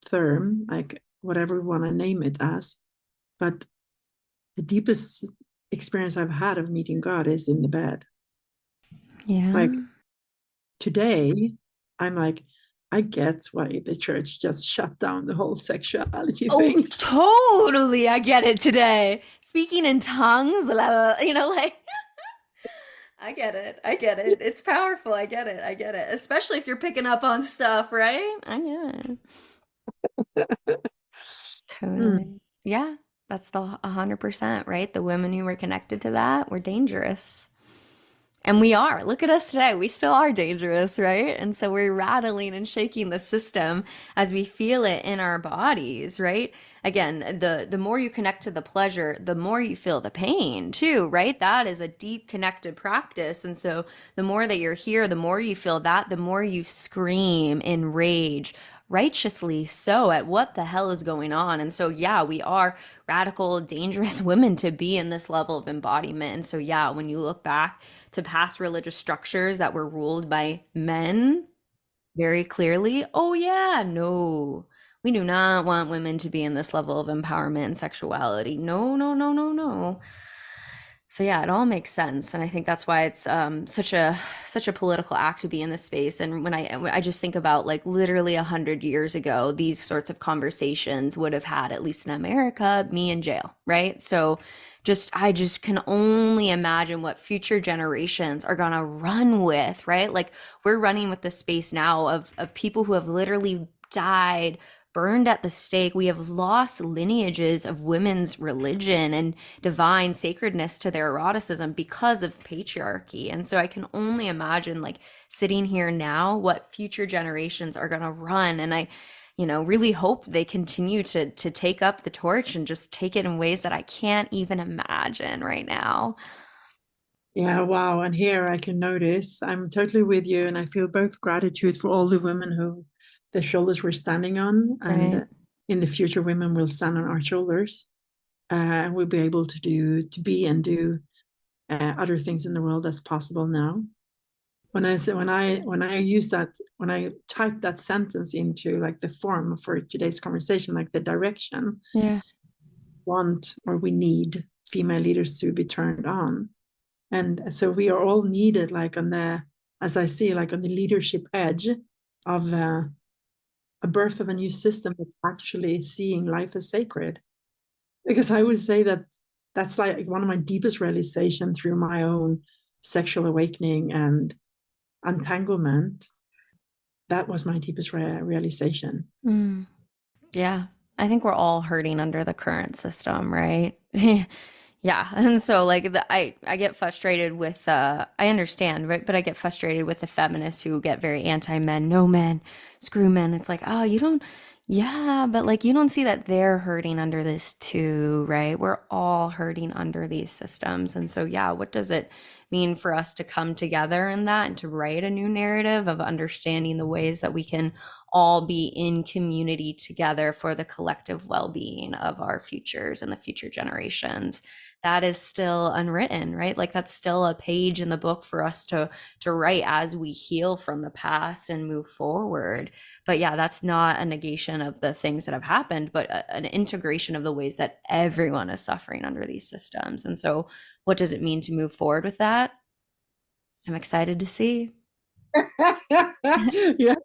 term, like whatever we want to name it as, but the deepest experience I've had of meeting God is in the bed. Yeah. Like today, I'm like, I get why the church just shut down the whole sexuality Oh, thing. totally. I get it today. Speaking in tongues, like I get it. I get it. It's powerful. I get it. I get it. Especially if you're picking up on stuff, right? I get it. Hmm. Totally. Yeah, that's the 100%, right? The women who were connected to that were dangerous. And we are. Look at us today. We still are dangerous, right? And so we're rattling and shaking the system as we feel it in our bodies, right? Again, the more you connect to the pleasure, the more you feel the pain too, right? That is a deep connected practice. And so the more that you're here, the more you feel that, the more you scream in rage, righteously so, at what the hell is going on. And so, yeah, we are radical, dangerous women to be in this level of embodiment. And so, yeah, when you look back to past religious structures that were ruled by men very clearly, oh, yeah, no, we do not want women to be in this level of empowerment and sexuality. No, no, no, no, no. So yeah, it all makes sense, and I think that's why it's such a political act to be in this space. And when I just think about like literally 100 years ago, these sorts of conversations would have had, at least in America, me in jail, right? So just I just can only imagine what future generations are gonna run with, right? Like we're running with the space now of people who have literally died, burned at the stake. We have lost lineages of women's religion and divine sacredness to their eroticism because of patriarchy. And so I can only imagine like sitting here now what future generations are going to run. And I really hope they continue to take up the torch and just take it in ways that I can't even imagine right now. Yeah, wow. And here I can notice I'm totally with you, and I feel both gratitude for all the women who the shoulders were standing on, and Right. in the future, women will stand on our shoulders. And we'll be able to be and do other things in the world as possible now. When I use that, when I type that sentence into like the form for today's conversation, like the direction, Yeah. want or we need female leaders to be turned on. And so we are all needed, like on the, as I see, like on the leadership edge of a birth of a new system that's actually seeing life as sacred. Because I would say that that's like one of my deepest realization through my own sexual awakening and entanglement. That was my deepest realization. Mm. Yeah. I think we're all hurting under the current system, right? Yeah. And so like I get frustrated with I understand, right? But I get frustrated with the feminists who get very anti-men, no men, screw men. It's like, oh, you don't yeah, but like you don't see that they're hurting under this too, right? We're all hurting under these systems. And so yeah, what does it mean for us to come together in that and to write a new narrative of understanding the ways that we can all be in community together for the collective well-being of our futures and the future generations? That is still unwritten, right? Like that's still a page in the book for us to write as we heal from the past and move forward. But yeah, that's not a negation of the things that have happened, but an integration of the ways that everyone is suffering under these systems. And so what does it mean to move forward with that? I'm excited to see. Yeah.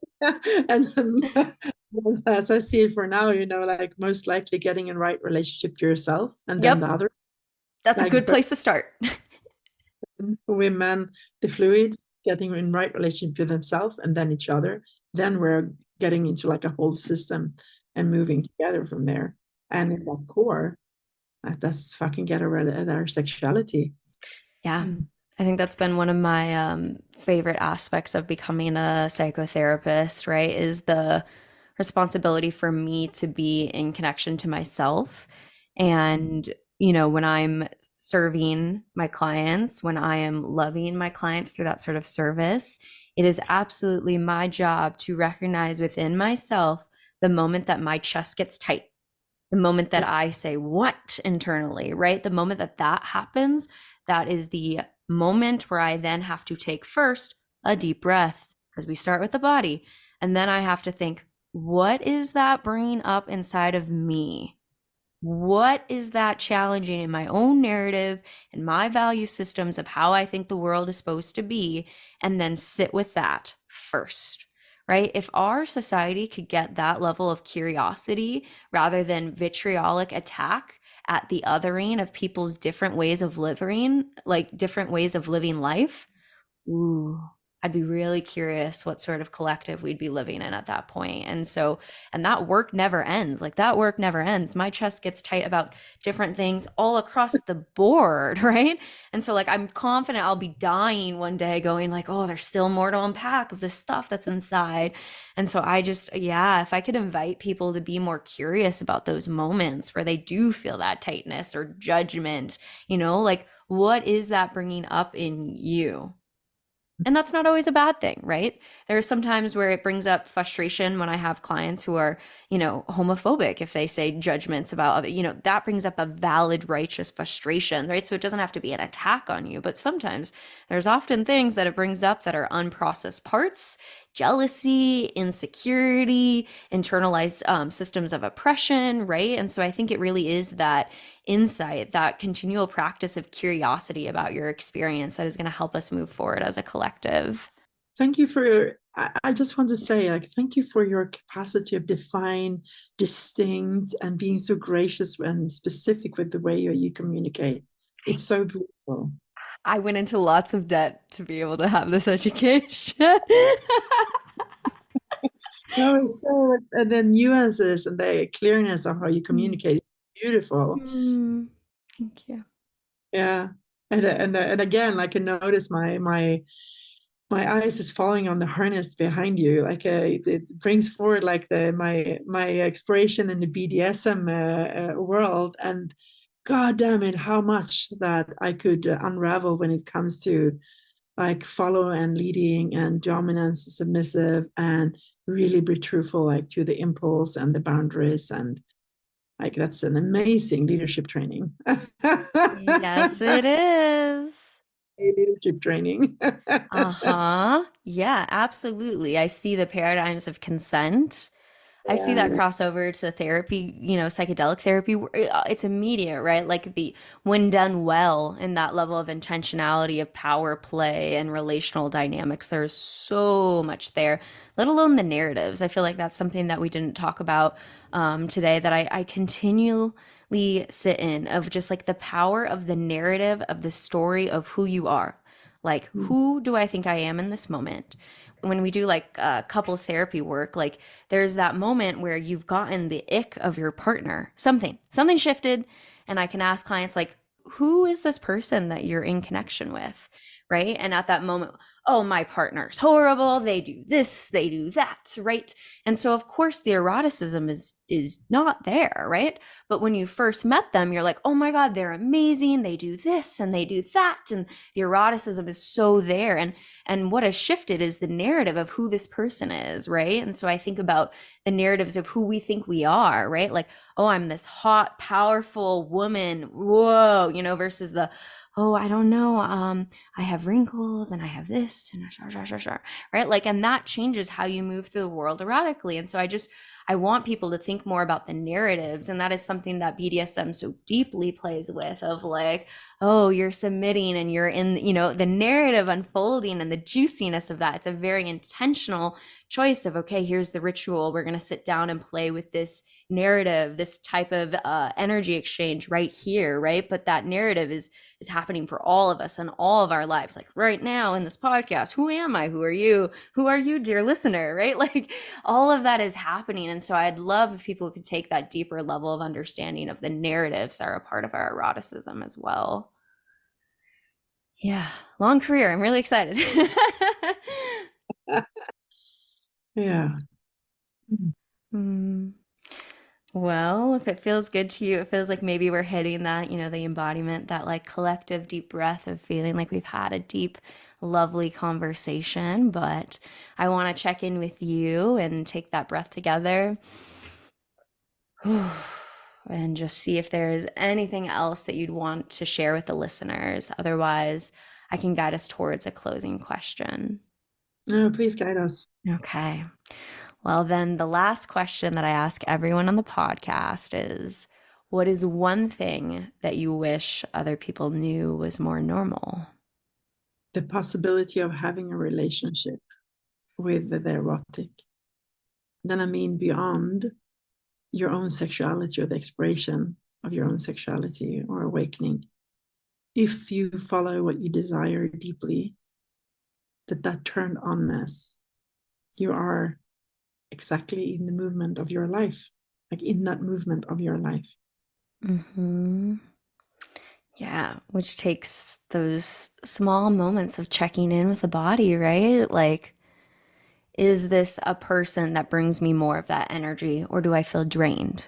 And then, as I see it for now, like most likely getting in right relationship to yourself and then the Yep, other, that's a like good place to start. women, the fluids, getting in right relationship to themselves and then each other. Then we're getting into like a whole system and moving together from there. And in that core, that's fucking get around our sexuality. Yeah. Mm. I think that's been one of my favorite aspects of becoming a psychotherapist, right? Is the responsibility for me to be in connection to myself. And, when I'm serving my clients, when I am loving my clients through that sort of service, it is absolutely my job to recognize within myself the moment that my chest gets tight, the moment that Yeah. I say what internally, right? The moment that that happens, that is the moment where I then have to take first a deep breath, because we start with the body. And then I have to think, what is that bringing up inside of me? What is that challenging in my own narrative and my value systems of how I think the world is supposed to be? And then sit with that first, right? If our society could get that level of curiosity rather than vitriolic attack at the othering of people's different ways of living, like different ways of living life, ooh, I'd be really curious what sort of collective we'd be living in at that point. And so, and that work never ends. Like that work never ends. My chest gets tight about different things all across the board, right? And so like I'm confident I'll be dying one day going like, oh, there's still more to unpack of this stuff that's inside. And so I just, yeah, if I could invite people to be more curious about those moments where they do feel that tightness or judgment, like what is that bringing up in you? And that's not always a bad thing, right? There are some times where it brings up frustration when I have clients who are, homophobic. If they say judgments about other, that brings up a valid, righteous frustration, right? So it doesn't have to be an attack on you, but sometimes there's often things that it brings up that are unprocessed parts, jealousy, insecurity, internalized systems of oppression, right? And so I think it really is that insight, that continual practice of curiosity about your experience that is going to help us move forward as a collective. Thank you for your, I just want to say, like, thank you for your capacity of define, distinct, and being so gracious and specific with the way you communicate. It's so beautiful. I went into lots of debt to be able to have this education. No, it's so, and the nuances and the clearness of how you communicate, beautiful. Thank you. Yeah. And again, like I notice my eyes is falling on the harness behind you. Like it brings forward like my exploration in the BDSM world, and God damn it, how much that I could unravel when it comes to like follow and leading and dominance, submissive, and really be truthful, like to the impulse and the boundaries, and like that's an amazing leadership training. Yes, it is. Leadership training. Uh-huh. Yeah, absolutely. I see the paradigms of consent. I see that Yeah. crossover to therapy, psychedelic therapy. It's immediate, right? Like when done well in that level of intentionality of power play and relational dynamics, there's so much there, let alone the narratives. I feel like that's something that we didn't talk about today that I continually sit in of just like the power of the narrative of the story of who you are. Like, who do I think I am in this moment? When we do like couples therapy work, like there's that moment where you've gotten the ick of your partner, something shifted, and I can ask clients like, who is this person that you're in connection with, right? And at that moment, oh, my partner's horrible, they do this, they do that, right? And so of course the eroticism is not there, right? But when you first met them, you're like, oh my God, they're amazing, they do this and they do that, and the eroticism is so there. And what has shifted is the narrative of who this person is, right? And so I think about the narratives of who we think we are, right? Like, oh, I'm this hot, powerful woman, whoa, versus the, oh, I don't know, I have wrinkles and I have this and right? Like, and that changes how you move through the world erotically. And so I want people to think more about the narratives. And that is something that BDSM so deeply plays with of like, oh, you're submitting and you're in, the narrative unfolding and the juiciness of that. It's a very intentional choice of, okay, here's the ritual. We're going to sit down and play with this narrative, this type of energy exchange right here, right? But that narrative is happening for all of us in all of our lives. Like right now in this podcast, who am I? Who are you? Who are you, dear listener? Right? Like all of that is happening. And so I'd love if people could take that deeper level of understanding of the narratives that are a part of our eroticism as well. Yeah, long career. I'm really excited. Yeah. Mm. Well, if it feels good to you, it feels like maybe we're hitting that, the embodiment, that like collective deep breath of feeling like we've had a deep, lovely conversation. But I want to check in with you and take that breath together and just see if there is anything else that you'd want to share with the listeners. Otherwise, I can guide us towards a closing question. No, please guide us. Okay. Well, then the last question that I ask everyone on the podcast is, what is one thing that you wish other people knew was more normal? The possibility of having a relationship with the erotic. Then I mean beyond your own sexuality or the expression of your own sexuality or awakening. If you follow what you desire deeply, that turned onness, you are exactly in the movement of your life, like in that movement of your life. Mm-hmm. Yeah, which takes those small moments of checking in with the body, right? Like, is this a person that brings me more of that energy, or do I feel drained?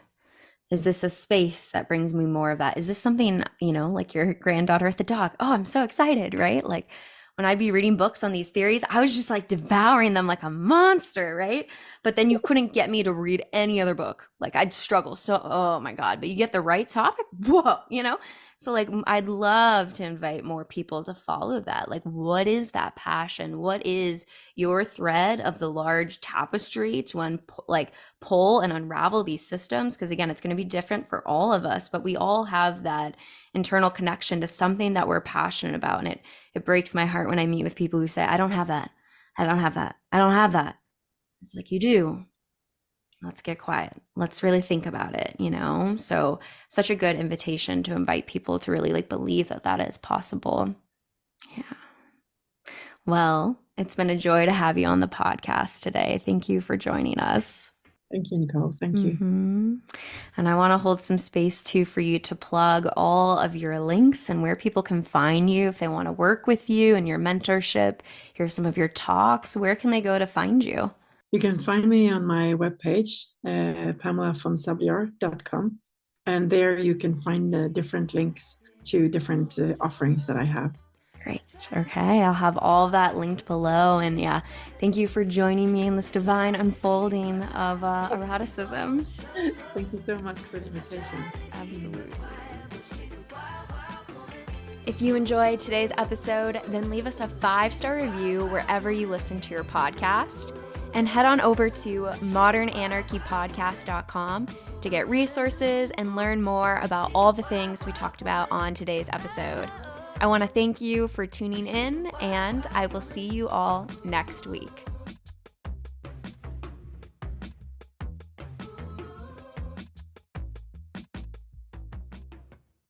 Is this a space that brings me more of that? Is this something, like your granddaughter with the dog? Oh, I'm so excited, right? Like when I'd be reading books on these theories, I was just like devouring them like a monster, right? But then you couldn't get me to read any other book. Like I'd struggle. So, oh my God, but you get the right topic, whoa. So like I'd love to invite more people to follow that. Like what is that passion? What is your thread of the large tapestry to pull and unravel these systems? Because again, it's going to be different for all of us, but we all have that internal connection to something that we're passionate about. And it breaks my heart when I meet with people who say, I don't have that. I don't have that. I don't have that. It's like, you do. Let's get quiet. Let's really think about it. So such a good invitation to invite people to really like believe that that is possible. Yeah. Well, it's been a joy to have you on the podcast today. Thank you for joining us. Thank you, Nicole. Thank you. And I want to hold some space too for you to plug all of your links and where people can find you if they want to work with you and your mentorship. Hear some of your talks. Where can they go to find you? You can find me on my webpage, pamelavonsabjar.com. And there you can find different links to different offerings that I have. Great. Okay. I'll have all of that linked below. And yeah, thank you for joining me in this divine unfolding of eroticism. Thank you so much for the invitation. Absolutely. If you enjoyed today's episode, then leave us a 5-star review wherever you listen to your podcast. And head on over to modernanarchypodcast.com to get resources and learn more about all the things we talked about on today's episode. I want to thank you for tuning in, and I will see you all next week.